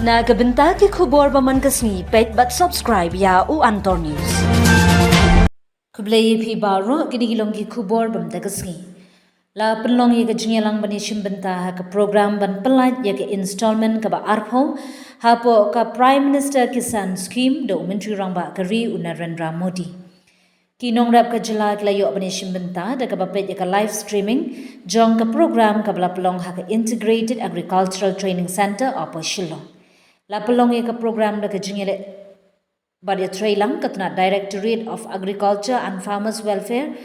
Na kabenta ki khubor baman kasni pet but subscribe ya u Antor News. Kublai phi baro kinigilong ki khubor bam da kasni. La penlong ye ka jingyalang bani shimbenta ha ka program ban pelat ye ka installment ka ba arpho ha po ka Prime Minister Kisan scheme do menteri rangba ka ri Narendra Modi. Ki nongrep ka jela ka layo bani shimbenta da ka ba pet ye ka live streaming jong ka program ka bla pelong ha ka Integrated Agricultural Training Center opo Shillong. La pelong ye ka program da ka jingyale Badia Trailang katna Directorate of Agriculture and Farmers Welfare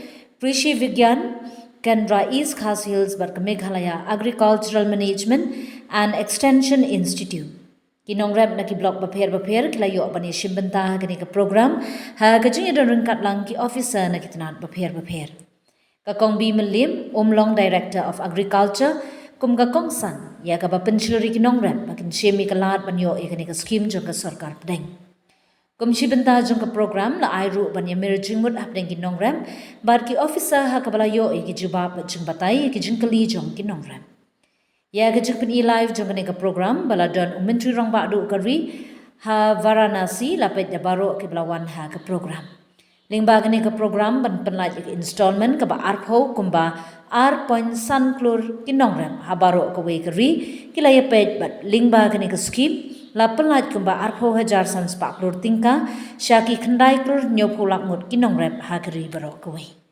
Krishi Vigyan Kendra East Khas Hills bar Meghalaya Agricultural Management and Extension Institute. Kinongrep na ki block bapher kilayo bani shimbenta kani ka program ha ka jingi don kat lang ki officer na kitnat bapher. Ka kongbi melim omlong Director of Agriculture kum ka kongsan ya ka ba pensiluri kinongrep bakin shemi kalat banyo e kani ka scheme jong ka sarkar pedeng. Kum shimbenta jong ka program la airu ban yamir jingmut apdeng kinongrep bar ki officer ha ka balayo e ki jubab jing batai ki jingkali jong kinongrep. Ya ka jing pen live jong kani ka program bala don menteri rang ba du kari ha Varanasi lapet ya baro ki balawan ha ka program. Lingba kani ka program ban penlaj ka installment ka ba arpho kumba R.Sanklur kinongrem ha baro ka we kari kila ya pet bat lingba kani ka scheme la penlaj kumba arpho hajar sans paklur tingka syaki khandai klur nyopulak mut kinongrem ha kari baro ka we.